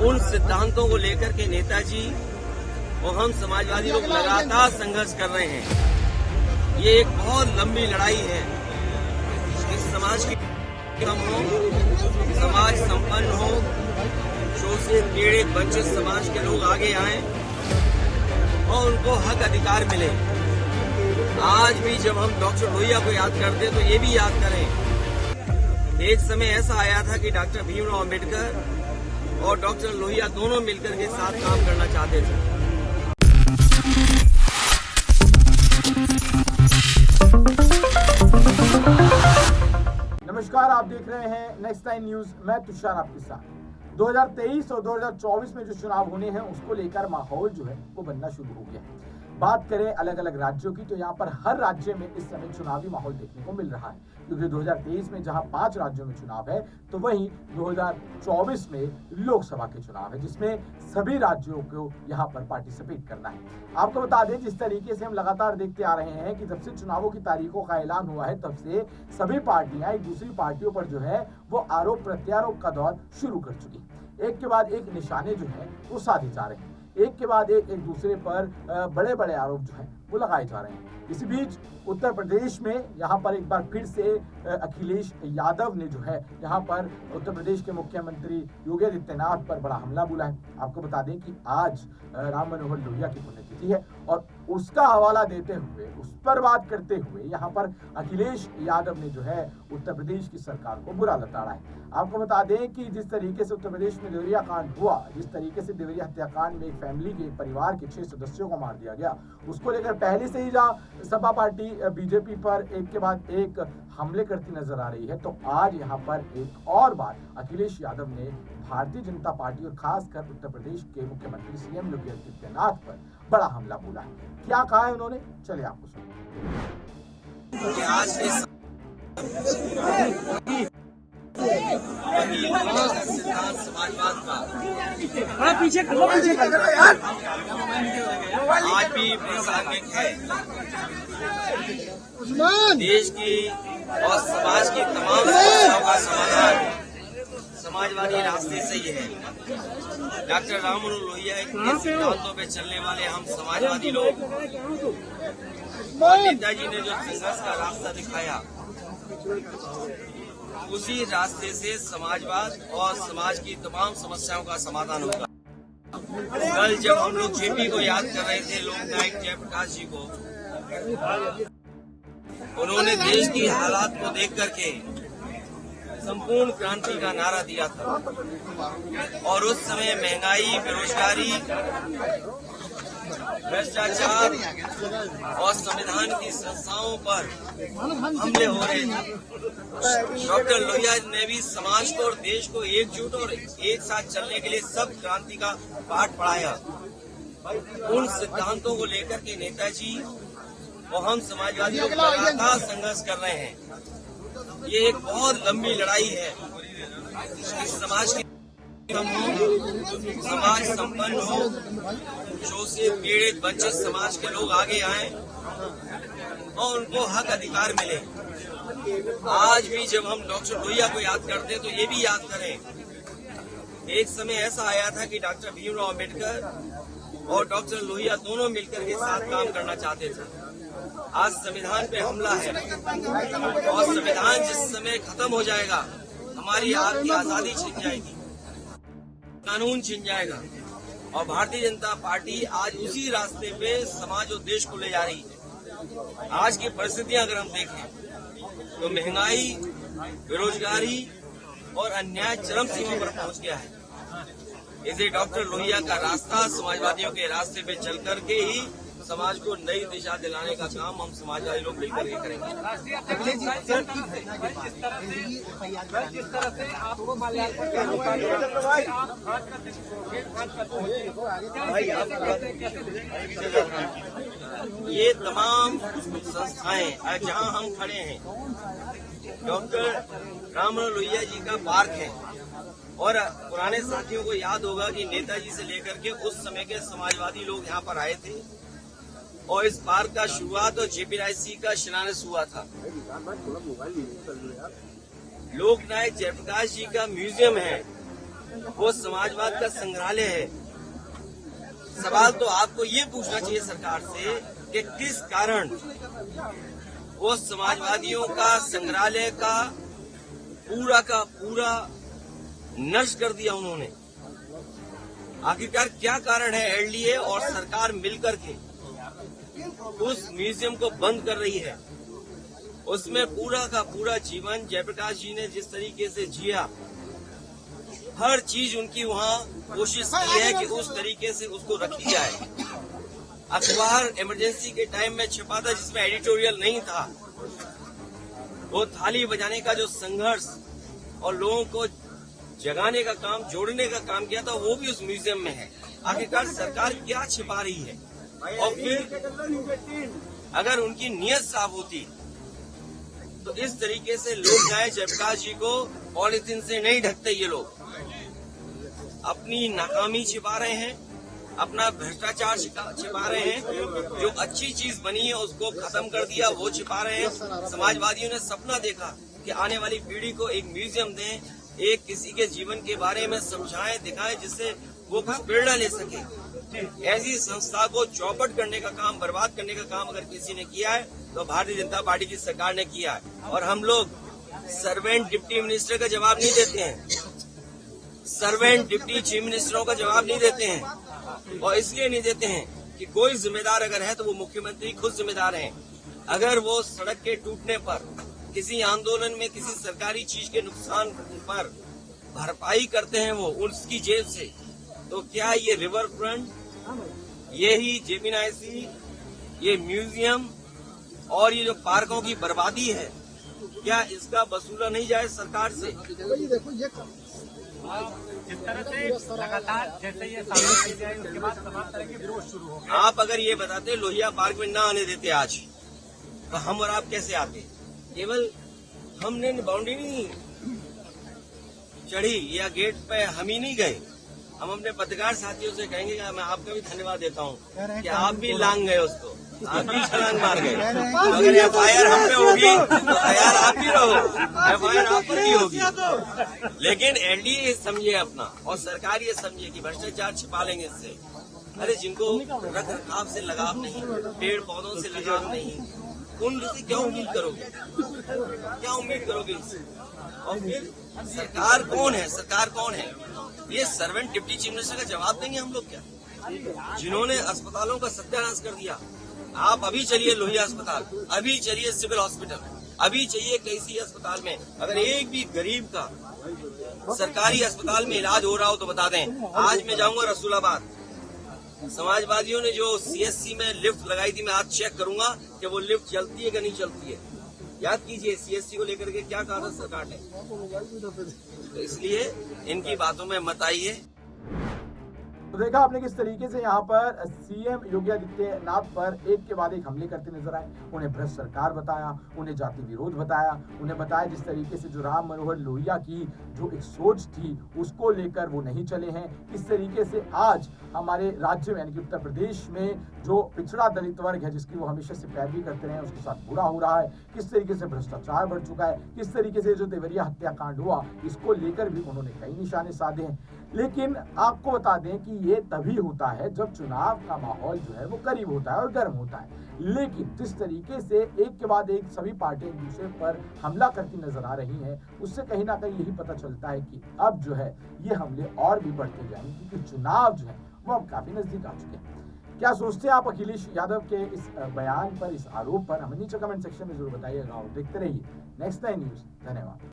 उन सिद्धांतों को लेकर के नेताजी और हम समाजवादी लोग लगातार संघर्ष कर रहे हैं। ये एक बहुत लंबी लड़ाई है। इस समाज की कम हो, समाज संपन्न हो, शोषित पीड़ित वंचित समाज के लोग आगे आएं और उनको हक अधिकार मिले। आज भी जब हम डॉक्टर लोहिया को याद करते तो ये भी याद करें, एक समय ऐसा आया था कि डॉक्टर भीमराव अम्बेडकर और डॉक्टर लोहिया दोनों मिलकर के साथ काम करना चाहते थे। नमस्कार, आप देख रहे हैं नेक्स्ट टाइम न्यूज। मैं तुषार आपके साथ। 2023 और 2024 में जो चुनाव होने हैं उसको लेकर माहौल जो है वो बनना शुरू हो गया है। बात करें अलग अलग राज्यों की तो यहाँ पर हर राज्य में इस समय चुनावी माहौल देखने को मिल रहा है, क्योंकि 2023 में जहाँ 5 राज्यों में चुनाव है तो वहीं 2024 में लोकसभा के चुनाव है, जिसमें सभी राज्यों को यहाँ पर पार्टिसिपेट करना है। आपको बता दें, जिस तरीके से हम लगातार देखते आ रहे हैं कि जब से चुनावों की तारीखों का ऐलान हुआ है तब से सभी पार्टियां एक दूसरी पार्टियों पर जो है वो आरोप प्रत्यारोप का दौर शुरू कर चुकी है। एक के बाद एक निशाने जो है वो साधे जा रहे हैं, एक के बाद एक दूसरे पर बड़े बड़े आरोप जो है वो लगाए जा रहे हैं। इसी बीच उत्तर प्रदेश में यहाँ पर एक बार फिर से अखिलेश यादव ने जो है यहाँ पर उत्तर प्रदेश के मुख्यमंत्री योगी आदित्यनाथ पर बड़ा हमला बोला है। आपको बता दें कि आज राम मनोहर लोहिया की पुण्यतिथि है और उसका हवाला देते हुए, उस पर बात करते हुए यहाँ पर अखिलेश यादव ने जो है उत्तर प्रदेश की सरकार को बुरा लताड़ा है। आपको बता दें कि जिस तरीके से उत्तर प्रदेश में देवरिया कांड हुआ, जिस तरीके से देवरिया हत्याकांड में एक फैमिली के, एक परिवार के 6 सदस्यों को मार दिया गया, उसको लेकर पहले से ही जहाँ सपा पार्टी बीजेपी पर एक के बाद एक हमले करती नजर आ रही है, तो आज यहाँ पर एक और बार अखिलेश यादव ने भारतीय जनता पार्टी और खासकर उत्तर प्रदेश के मुख्यमंत्री सीएम योगी आदित्यनाथ पर बड़ा हमला बोला है। क्या कहा है उन्होंने, चलिए आपको सुनिए। समाजवाद का पीछे आज भी प्रासंगिक है। देश की और समाज की तमाम समस्याओं का समाधान समाजवादी रास्ते से ही है। डॉक्टर राम मनोहर लोहिया के सिद्धांतों पे चलने वाले हम समाजवादी लोग, नेताजी ने जो संघर्ष का रास्ता दिखाया उसी रास्ते से समाजवाद और समाज की तमाम समस्याओं का समाधान होगा। कल जब हम लोग जेपी को याद कर रहे थे, लोकनायक जयप्रकाश जी को, उन्होंने देश की हालात को देख करके संपूर्ण क्रांति का नारा दिया था और उस समय महंगाई, बेरोजगारी, भ्रष्टाचार और संविधान की संस्थाओं पर हमले हो रहे थे। डॉक्टर लोहिया ने भी समाज को और देश को एकजुट और एक साथ चलने के लिए सब क्रांति का पाठ पढ़ाया। उन सिद्धांतों को लेकर के नेताजी और हम समाजवादी लोग लगातार संघर्ष कर रहे हैं। ये एक बहुत लंबी लड़ाई है। इस समाज की कम हो, समाज संपन्न हो, शोषित पीड़ित वंचित समाज के लोग आगे आएं और उनको हक अधिकार मिले। आज भी जब हम डॉक्टर लोहिया को याद करते तो ये भी याद करें, एक समय ऐसा आया था कि डॉक्टर भीमराव अम्बेडकर और डॉक्टर लोहिया दोनों मिलकर के साथ काम करना चाहते थे। आज संविधान पे हमला है और संविधान जिस समय खत्म हो जाएगा, हमारी आपकी आजादी छिन जाएगी, कानून छिन जाएगा और भारतीय जनता पार्टी आज उसी रास्ते पे समाज और देश को ले जा रही है। आज की परिस्थितियां अगर हम देखें तो महंगाई, बेरोजगारी और अन्याय चरम सीमा पर पहुंच गया है। इसे डॉक्टर लोहिया का रास्ता, समाजवादियों के रास्ते पे चल करके ही समाज को नई दिशा दिलाने का काम हम समाजवादी लोग मिलकर के करेंगे। जिस तरह से आपको ये तमाम संस्थाएं जहां हम खड़े हैं, डॉक्टर राम मनोहर लोहिया जी का पार्क है और पुराने साथियों को याद होगा कि नेताजी से लेकर के उस समय के समाजवादी लोग यहाँ पर आए थे और इस पार्क का शुरुआत और जेपीआईसी का शिलान्यास हुआ था। लोकनायक जयप्रकाश जी का म्यूजियम है वो समाजवाद का संग्रहालय है। सवाल तो आपको ये पूछना चाहिए सरकार से कि किस कारण वो समाजवादियों का संग्रहालय का पूरा नष्ट कर दिया उन्होंने। आखिरकार क्या कारण है? एलडीए और सरकार मिलकर के उस म्यूजियम को बंद कर रही है। उसमें पूरा का पूरा जीवन जयप्रकाश जी ने जिस तरीके से जिया, हर चीज उनकी वहाँ कोशिश की है कि उस तरीके से उसको रखी जाए। अखबार इमरजेंसी के टाइम में छपा था जिसमें एडिटोरियल नहीं था। वो थाली बजाने का जो संघर्ष और लोगों को जगाने का काम, जोड़ने का काम किया था, वो भी उस म्यूजियम में है। आखिरकार सरकार क्या छिपा रही है? और फिर अगर उनकी नीयत साफ होती तो इस तरीके से लोग जाए जयप्रकाश जी को पॉलिथीन से नहीं ढकते। ये लोग अपनी नाकामी छिपा रहे हैं, अपना भ्रष्टाचार छिपा रहे हैं। जो अच्छी चीज बनी है उसको खत्म कर दिया, वो छिपा रहे हैं। समाजवादियों ने सपना देखा कि आने वाली पीढ़ी को एक म्यूजियम दें, एक किसी के जीवन के बारे में समझाएं, दिखाएं, जिससे वो कुछ प्रेरणा ले सके। ऐसी संस्था को चौपट करने का काम, बर्बाद करने का काम अगर किसी ने किया है तो भारतीय जनता पार्टी की सरकार ने किया है। और हम लोग सर्वेंट डिप्टी मिनिस्टर का जवाब नहीं देते हैं, सर्वेंट डिप्टी चीफ मिनिस्टरों का जवाब नहीं देते हैं। और इसलिए नहीं देते हैं कि कोई जिम्मेदार अगर है तो वो मुख्यमंत्री खुद जिम्मेदार हैं। अगर वो सड़क के टूटने पर, किसी आंदोलन में किसी सरकारी चीज के नुकसान पर भरपाई करते हैं वो उसकी जेब से, तो क्या ये रिवर फ्रंट, यही जेपीनाईसी, ये म्यूजियम और ये जो पार्कों की बर्बादी है, क्या इसका वसूला नहीं जाए सरकार से? जिस तरह से लगातार जैसे ये सामने चीजें आई उसके बाद तमाम तरह के विरोध शुरू हो गए। आप अगर ये बताते लोहिया पार्क में ना आने देते आज, तो हम और आप कैसे आते? केवल हमने बाउंड्री नहीं चढ़ी या गेट पे हम ही नहीं गए। हम अपने पत्रकार साथियों से कहेंगे कि मैं आपका भी धन्यवाद देता हूँ कि आप भी लांग गए उसको, आप भी छलांग मार गए। अगर एफआईआर हम पे होगी तो तैयार आप भी रहो, एफआईआर आप पर भी होगी। लेकिन एलडीए समझे अपना और सरकार ये समझे कि भ्रष्टाचार छिपा लेंगे इससे। अरे जिनको रख रखाव से लगाव नहीं, पेड़ पौधों से लगाव नहीं, उनसे क्या उम्मीद करोगे? क्या उम्मीद करोगे इससे? और फिर सरकार कौन है? सरकार कौन है? ये सर्वेंट डिप्टी चीफ मिनिस्टर का जवाब देंगे हम लोग क्या? जिन्होंने अस्पतालों का सत्यानाश कर दिया। आप अभी चलिए लोहिया अस्पताल, अभी चलिए सिविल हॉस्पिटल, अभी चाहिए किसी अस्पताल में अगर एक भी गरीब का सरकारी अस्पताल में इलाज हो रहा हो तो बता दें। आज मैं जाऊंगा रसूलाबाद, समाजवादियों ने जो सीएससी में लिफ्ट लगाई थी, मैं आज चेक करूंगा कि वो लिफ्ट चलती है कि नहीं चलती है। याद कीजिए सीएससी को लेकर के क्या कहा था सरकार ने। तो इसलिए इनकी बातों में मत आइए। तो देखा आपने किस तरीके से यहाँ पर सीएम योगी आदित्यनाथ पर एक के बाद एक हमले करते नजर आए। उन्हें भ्रष्ट सरकार बताया, उन्हें जाति विरोध बताया, उन्हें बताया जिस तरीके से जो राम मनोहर लोहिया की जो एक सोच थी उसको लेकर वो नहीं चले हैं। किस तरीके से आज हमारे राज्य में यानी कि उत्तर प्रदेश में जो पिछड़ा दलित वर्ग है जिसकी वो हमेशा से पैरवी करते रहे, उसके साथ बुरा हो रहा है। किस तरीके से भ्रष्टाचार बढ़ चुका है, किस तरीके से जो देवरिया हत्याकांड हुआ इसको लेकर भी उन्होंने कई निशाने साधे हैं। लेकिन आपको बता दें कि ये तभी होता है जब चुनाव का माहौल जो है वो करीब होता है और गर्म होता है। लेकिन जिस तरीके से एक के बाद एक सभी पार्टियां एक दूसरे पर हमला करती नजर आ रही हैं, उससे कहीं ना कहीं यही पता चलता है कि अब जो है ये हमले और भी बढ़ते जाएंगे क्योंकि चुनाव जो है वो अब काफी नजदीक आ चुके हैं। क्या सोचते हैं आप अखिलेश यादव के इस बयान पर, इस आरोप पर? हमें नीचे कमेंट सेक्शन में जरूर बताइएगा और देखते रहिए नेक्स्ट टाइम न्यूज। धन्यवाद।